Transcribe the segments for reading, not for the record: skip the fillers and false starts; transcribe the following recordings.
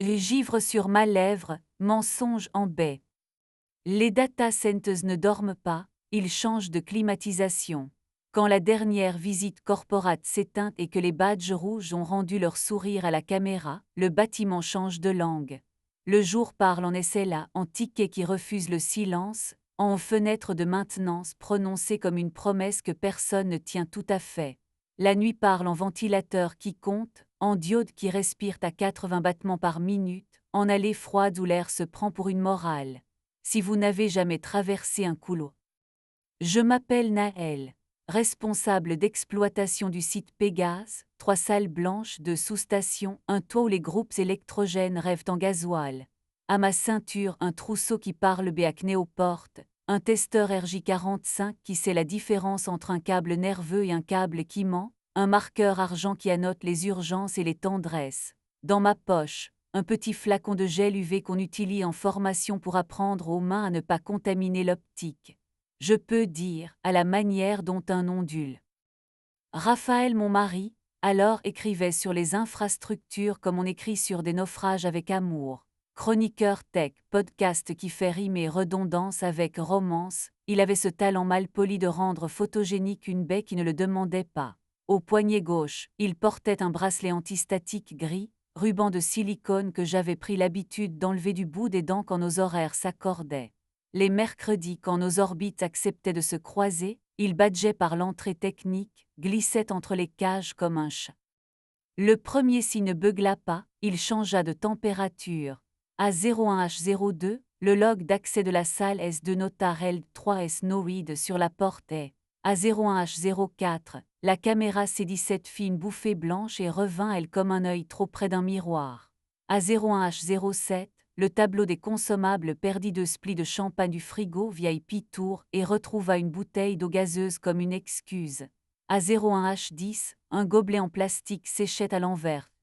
Givre sur ma lèvre, mensonge en baie. Les data centers ne dorment pas, ils changent de climatisation. Quand la dernière visite corporate s'éteint et que les badges rouges ont rendu leur sourire à la caméra, le bâtiment change de langue. Le jour parle en SLA, en ticket qui refuse le silence, en fenêtre de maintenance prononcée comme une promesse que personne ne tient tout à fait. La nuit parle en ventilateur qui compte, en diode qui respire à 80 battements par minute, en allée froide où l'air se prend pour une morale. Si vous n'avez jamais traversé un couloir. Je m'appelle Naël, responsable d'exploitation du site Pégase, 3 salles blanches, 2 sous-stations, un toit où les groupes électrogènes rêvent en gasoil. À ma ceinture, un trousseau qui parle béacné aux portes, un testeur RJ45 qui sait la différence entre un câble nerveux et un câble qui ment, un marqueur argent qui annote les urgences et les tendresses. Dans ma poche, un petit flacon de gel UV qu'on utilise en formation pour apprendre aux mains à ne pas contaminer l'optique. Je peux dire, à la manière dont un ondule. Raphaël, mon mari, alors écrivait sur les infrastructures comme on écrit sur des naufrages avec amour. Chroniqueur tech, podcast qui fait rimer redondance avec romance, il avait ce talent mal poli de rendre photogénique une baie qui ne le demandait pas. Au poignet gauche, il portait un bracelet antistatique gris, ruban de silicone que j'avais pris l'habitude d'enlever du bout des dents quand nos horaires s'accordaient. Les mercredis, quand nos orbites acceptaient de se croiser, il badgeait par l'entrée technique, glissait entre les cages comme un chat. Le premier signe ne beugla pas, il changea de température. À 01H02, le log d'accès de la salle S2 nota L3S no read sur la porte est. À 01H04, la caméra C17 fit une bouffée blanche et revint elle comme un œil trop près d'un miroir. À 01H07, le tableau des consommables perdit 2 splis de champagne du frigo vieille Pitour et retrouva une bouteille d'eau gazeuse comme une excuse. À 01H10, un gobelet en plastique séchait à l'envers.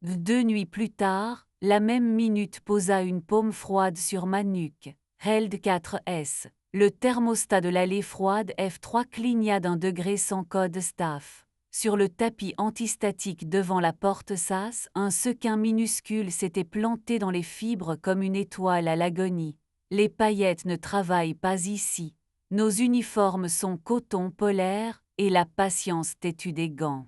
2 nuits plus tard, la même minute posa une paume froide sur ma nuque. Held 4S. Le thermostat de l'allée froide F3 cligna d'un degré sans code staff. Sur le tapis antistatique devant la porte SAS, un sequin minuscule s'était planté dans les fibres comme une étoile à l'agonie. Les paillettes ne travaillent pas ici. Nos uniformes sont coton polaire et la patience têtue des gants.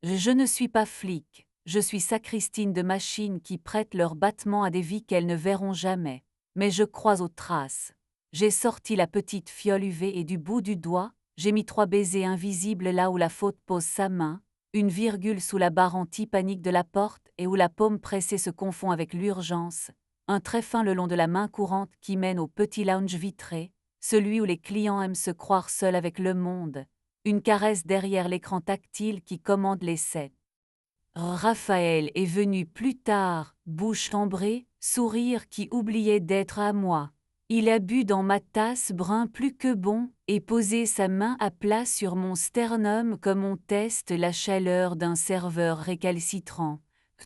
Je ne suis pas flic, je suis sacristine de machines qui prêtent leurs battements à des vies qu'elles ne verront jamais. Mais je crois aux traces. J'ai sorti la petite fiole UV et du bout du doigt, j'ai mis 3 baisers invisibles là où la faute pose sa main, une virgule sous la barre anti-panique de la porte et où la paume pressée se confond avec l'urgence, un trait fin le long de la main courante qui mène au petit lounge vitré, celui où les clients aiment se croire seuls avec le monde, une caresse derrière l'écran tactile qui commande les sets. Raphaël est venu plus tard, bouche cambrée, sourire qui oubliait d'être à moi. Il a bu dans ma tasse brun plus que bon et posé sa main à plat sur mon sternum comme on teste la chaleur d'un serveur récalcitrant.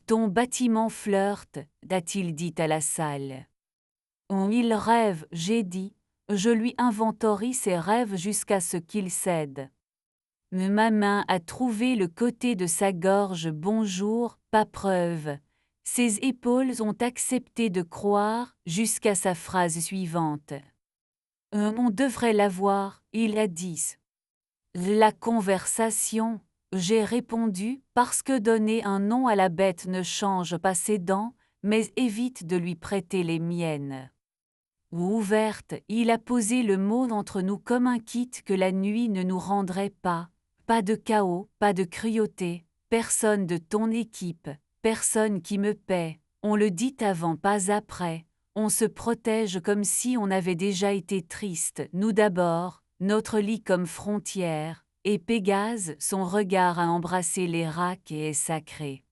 Ton bâtiment flirte, a-t-il dit à la salle. Il rêve, j'ai dit. Je lui inventorie ses rêves jusqu'à ce qu'il cède. Ma main a trouvé le côté de sa gorge bonjour, pas preuve. Ses épaules ont accepté de croire jusqu'à sa phrase suivante. On devrait l'avoir, il a dit. La conversation, j'ai répondu, parce que donner un nom à la bête ne change pas ses dents, mais évite de lui prêter les miennes. Ouverte, il a posé le mot entre nous comme un kit que la nuit ne nous rendrait pas. Pas de chaos, pas de cruauté, personne de ton équipe, personne qui me paie, on le dit avant pas après, on se protège comme si on avait déjà été triste, nous d'abord, notre lit comme frontière, et Pégase, son regard a embrassé les racks et est sacré.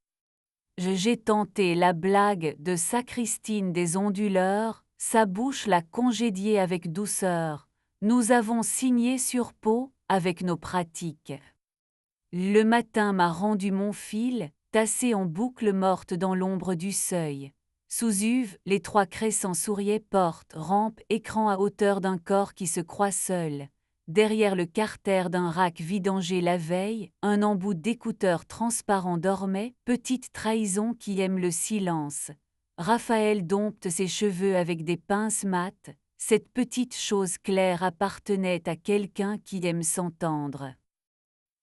J'ai tenté la blague de sacristine des onduleurs, sa bouche l'a congédiée avec douceur. Nous avons signé sur peau, avec nos pratiques. Le matin m'a rendu mon fil, tassé en boucle morte dans l'ombre du seuil. Sous Uve, les 3 crescents souriaient porte, rampe, écran à hauteur d'un corps qui se croit seul. derrière le carter d'un rack vidangé la veille, un embout d'écouteur transparent dormait, petite trahison qui aime le silence. Raphaël dompte ses cheveux avec des pinces mates, cette petite chose claire appartenait à quelqu'un qui aime s'entendre.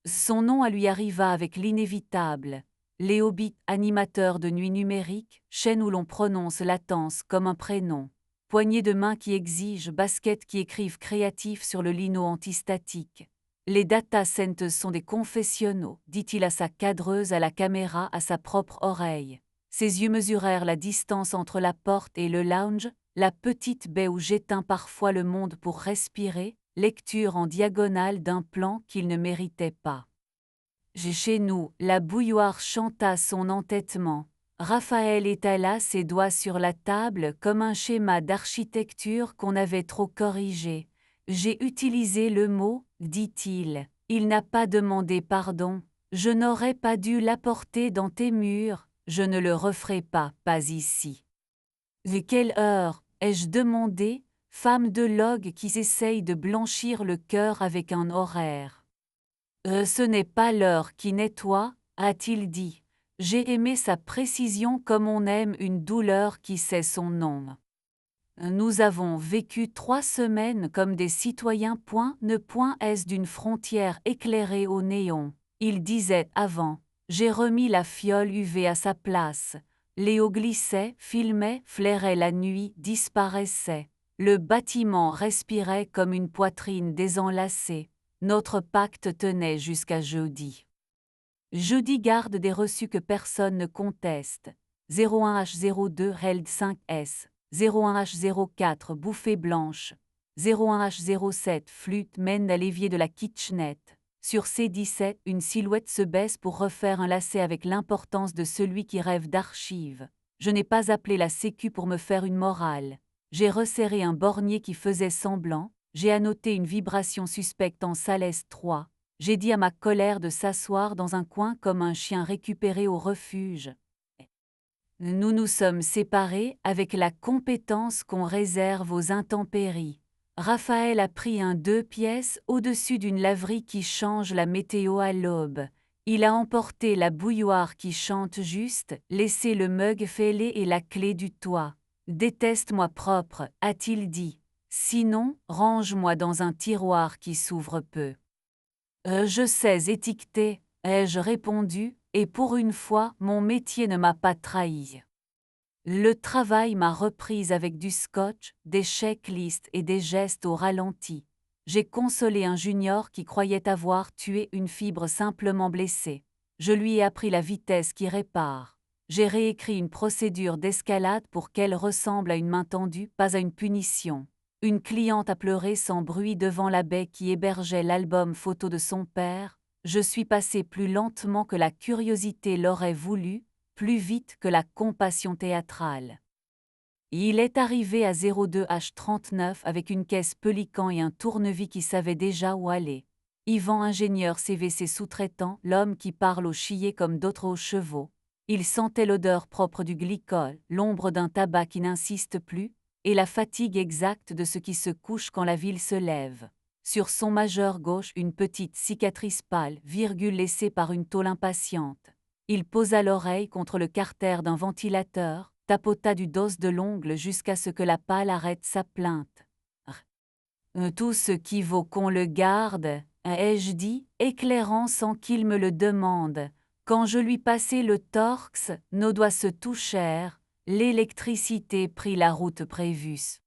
Son nom lui arriva avec l'inévitable. Léobit, animateur de nuit numérique, chaîne où l'on prononce latence comme un prénom. Poignée de main qui exige, baskets qui écrivent créatif sur le lino antistatique. Les data centers sont des confessionnaux, dit-il à sa cadreuse, à la caméra, à sa propre oreille. Ses yeux mesurèrent la distance entre la porte et le lounge, la petite baie où j'éteins parfois le monde pour respirer, lecture en diagonale d'un plan qu'il ne méritait pas. Chez nous, la bouilloire chanta son entêtement. Raphaël étala ses doigts sur la table comme un schéma d'architecture qu'on avait trop corrigé. J'ai utilisé le mot, dit-il. Il n'a pas demandé pardon. Je n'aurais pas dû l'apporter dans tes murs. Je ne le referai pas, pas ici. Et quelle heure, ai-je demandé, femme de log qui essaye de blanchir le cœur avec un horaire. Ce n'est pas l'heure qui nettoie, a-t-il dit. J'ai aimé sa précision comme on aime une douleur qui sait son nom. Nous avons vécu 3 semaines comme des citoyens. Est d'une frontière éclairée au néon. Il disait avant. J'ai remis la fiole UV à sa place. Léo glissait, filmait, flairait la nuit, disparaissait. Le bâtiment respirait comme une poitrine désenlacée. Notre pacte tenait jusqu'à jeudi. Jeudi garde des reçus que personne ne conteste. 01H02 Held 5S, 01H04 Bouffée blanche, 01H07 Flûte mène à l'évier de la kitchenette. Sur C17, une silhouette se baisse pour refaire un lacet avec l'importance de celui qui rêve d'archives. Je n'ai pas appelé la sécu pour me faire une morale. J'ai resserré un bornier qui faisait semblant. J'ai annoté une vibration suspecte en Salès 3. J'ai dit à ma colère de s'asseoir dans un coin comme un chien récupéré au refuge. Nous nous sommes séparés avec la compétence qu'on réserve aux intempéries. Raphaël a pris un 2 pièces au-dessus d'une laverie qui change la météo à l'aube. Il a emporté la bouilloire qui chante juste, laissé le mug fêlé et la clé du toit. Déteste-moi propre, a-t-il dit. Sinon, range-moi dans un tiroir qui s'ouvre peu. Je sais étiqueter, ai-je répondu, et pour une fois, mon métier ne m'a pas trahi. Le travail m'a reprise avec du scotch, des checklists et des gestes au ralenti. J'ai consolé un junior qui croyait avoir tué une fibre simplement blessée. Je lui ai appris la vitesse qui répare. J'ai réécrit une procédure d'escalade pour qu'elle ressemble à une main tendue, pas à une punition. Une cliente a pleuré sans bruit devant la baie qui hébergeait l'album photo de son père. Je suis passé plus lentement que la curiosité l'aurait voulu, plus vite que la compassion théâtrale. Il est arrivé à 02H39 avec une caisse Pelican et un tournevis qui savait déjà où aller. Yvan ingénieur CVC sous-traitant, l'homme qui parle au chier comme d'autres aux chevaux. Il sentait l'odeur propre du glycol, l'ombre d'un tabac qui n'insiste plus, et la fatigue exacte de ce qui se couche quand la ville se lève. Sur son majeur gauche une petite cicatrice pâle, laissée par une tôle impatiente. Il posa l'oreille contre le carter d'un ventilateur, tapota du dos de l'ongle jusqu'à ce que la pâle arrête sa plainte. Tout ce qui vaut qu'on le garde, ai-je dit, éclairant sans qu'il me le demande. Quand je lui passai le torx, nos doigts se touchèrent, l'électricité prit la route prévue.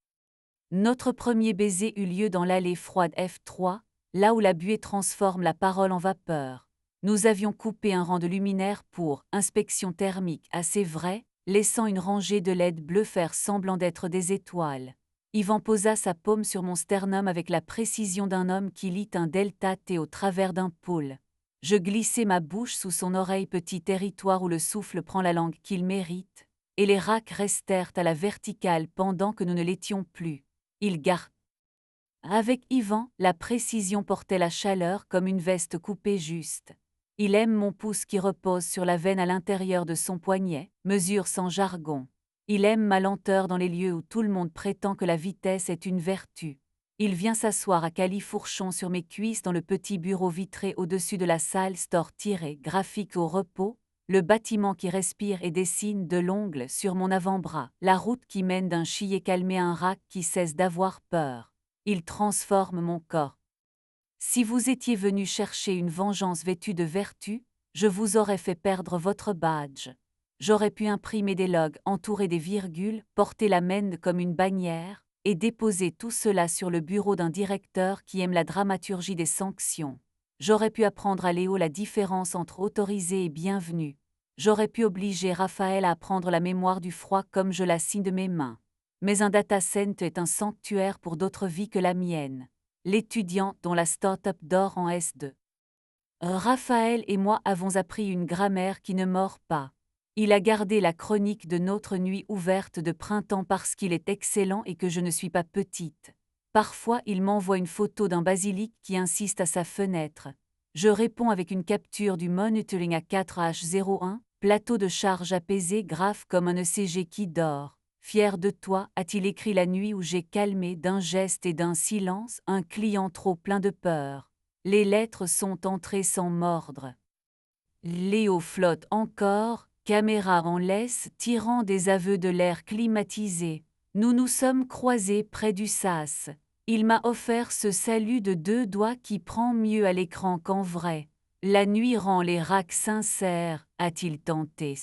Notre premier baiser eut lieu dans l'allée froide F3, là où la buée transforme la parole en vapeur. Nous avions coupé un rang de luminaires pour inspection thermique assez vrai, laissant une rangée de LED bleu faire semblant d'être des étoiles. Yvan posa sa paume sur mon sternum avec la précision d'un homme qui lit un delta T au travers d'un pôle. Je glissai ma bouche sous son oreille, petit territoire où le souffle prend la langue qu'il mérite, et les racks restèrent à la verticale pendant que nous ne l'étions plus. Il garde. Avec Yvan, la précision portait la chaleur comme une veste coupée juste. Il aime mon pouce qui repose sur la veine à l'intérieur de son poignet, mesure sans jargon. Il aime ma lenteur dans les lieux où tout le monde prétend que la vitesse est une vertu. Il vient s'asseoir à califourchon sur mes cuisses dans le petit bureau vitré au-dessus de la salle store-graphique au repos, le bâtiment qui respire et dessine de l'ongle sur mon avant-bras, la route qui mène d'un chier calmé à un rat qui cesse d'avoir peur. Il transforme mon corps. Si vous étiez venu chercher une vengeance vêtue de vertu, je vous aurais fait perdre votre badge. J'aurais pu imprimer des logs entourés des virgules, porter la mène comme une bannière, et déposer tout cela sur le bureau d'un directeur qui aime la dramaturgie des sanctions. J'aurais pu apprendre à Léo la différence entre autorisé et bienvenu. J'aurais pu obliger Raphaël à apprendre la mémoire du froid comme je la signe de mes mains. Mais un data center est un sanctuaire pour d'autres vies que la mienne. L'étudiant dont la start-up dort en S2. Raphaël et moi avons appris une grammaire qui ne mord pas. Il a gardé la chronique de notre nuit ouverte de printemps parce qu'il est excellent et que je ne suis pas petite. Parfois, il m'envoie une photo d'un basilic qui insiste à sa fenêtre. Je réponds avec une capture du monitoring à 4H01, plateau de charge apaisé grave comme un ECG qui dort. Fier de toi, a-t-il écrit la nuit où j'ai calmé d'un geste et d'un silence un client trop plein de peur. Les lettres sont entrées sans mordre. Léo flotte encore, caméra en laisse, tirant des aveux de l'air climatisé. Nous nous sommes croisés près du sas. Il m'a offert ce salut de 2 doigts qui prend mieux à l'écran qu'en vrai. La nuit rend les racks sincères, a-t-il tenté.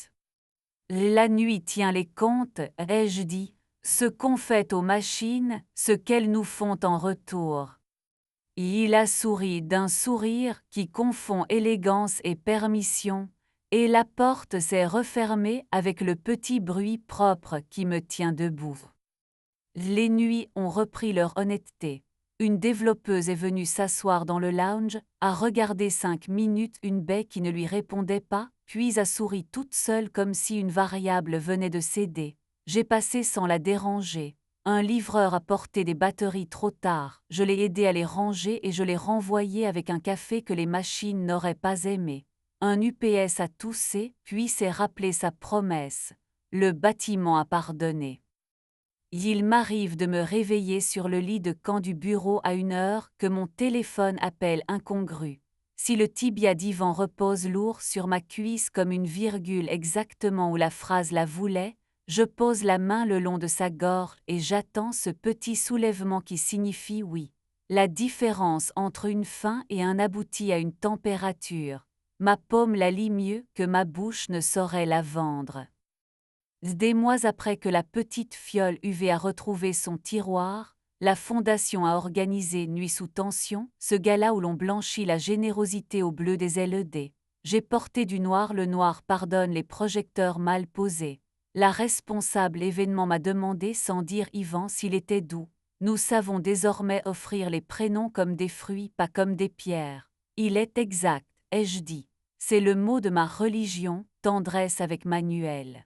La nuit tient les comptes, ai-je dit, ce qu'on fait aux machines, ce qu'elles nous font en retour. Il a souri d'un sourire qui confond élégance et permission, et la porte s'est refermée avec le petit bruit propre qui me tient debout. Les nuits ont repris leur honnêteté. Une développeuse est venue s'asseoir dans le lounge, a regardé 5 minutes une baie qui ne lui répondait pas, puis a souri toute seule comme si une variable venait de céder. J'ai passé sans la déranger. Un livreur a porté des batteries trop tard, je l'ai aidé à les ranger et je l'ai renvoyé avec un café que les machines n'auraient pas aimé. Un UPS a toussé, puis s'est rappelé sa promesse. Le bâtiment a pardonné. Il m'arrive de me réveiller sur le lit de camp du bureau à une heure que mon téléphone appelle incongrue. Si le tibia d'Ivan repose lourd sur ma cuisse comme une virgule exactement où la phrase la voulait, je pose la main le long de sa gorge et j'attends ce petit soulèvement qui signifie oui. La différence entre une fin et un aboutit à une température. Ma paume la lit mieux que ma bouche ne saurait la vendre. Des mois après que la petite fiole UV a retrouvé son tiroir, la Fondation a organisé Nuit sous tension, ce gala où l'on blanchit la générosité au bleu des LED. J'ai porté du noir, le noir pardonne les projecteurs mal posés. La responsable événement m'a demandé sans dire Yvan s'il était doux. Nous savons désormais offrir les prénoms comme des fruits, pas comme des pierres. Il est exact, ai-je dit. C'est le mot de ma religion, tendresse avec Manuel.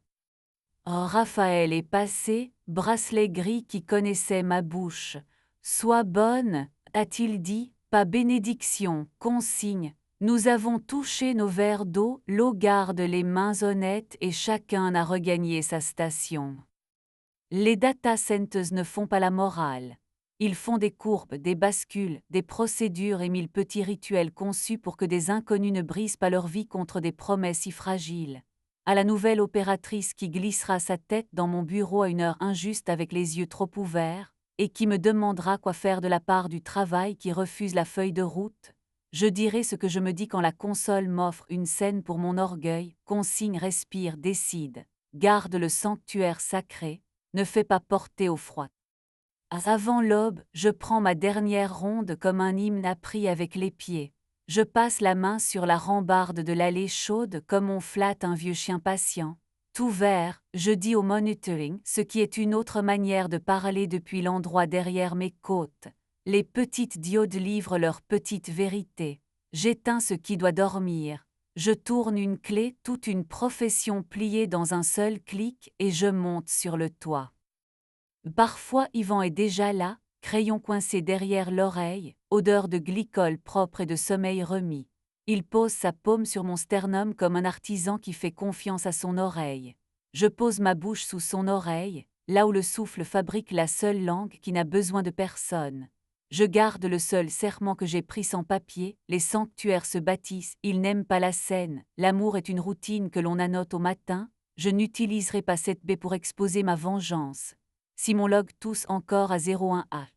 Oh, Raphaël est passé, bracelet gris qui connaissait ma bouche. Sois bonne, a-t-il dit, pas bénédiction, consigne. Nous avons touché nos verres d'eau, l'eau garde les mains honnêtes et chacun a regagné sa station. Les data centers ne font pas la morale. Ils font des courbes, des bascules, des procédures et 1000 petits rituels conçus pour que des inconnus ne brisent pas leur vie contre des promesses si fragiles. À la nouvelle opératrice qui glissera sa tête dans mon bureau à une heure injuste avec les yeux trop ouverts, et qui me demandera quoi faire de la part du travail qui refuse la feuille de route, je dirai ce que je me dis quand la console m'offre une scène pour mon orgueil, consigne, respire, décide, garde le sanctuaire sacré, ne fais pas porter au froid. Avant l'aube, je prends ma dernière ronde comme un hymne appris avec les pieds. Je passe la main sur la rambarde de l'allée chaude comme on flatte un vieux chien patient. Tout vert, je dis au monitoring, ce qui est une autre manière de parler depuis l'endroit derrière mes côtes. Les petites diodes livrent leur petite vérité. J'éteins ce qui doit dormir. Je tourne une clé, toute une profession pliée dans un seul clic et je monte sur le toit. Parfois Yvan est déjà là, crayon coincé derrière l'oreille, odeur de glycol propre et de sommeil remis. Il pose sa paume sur mon sternum comme un artisan qui fait confiance à son oreille. Je pose ma bouche sous son oreille, là où le souffle fabrique la seule langue qui n'a besoin de personne. Je garde le seul serment que j'ai pris sans papier, les sanctuaires se bâtissent, ils n'aiment pas la scène, l'amour est une routine que l'on annote au matin, je n'utiliserai pas cette baie pour exposer ma vengeance. Si mon log tousse encore à 01H.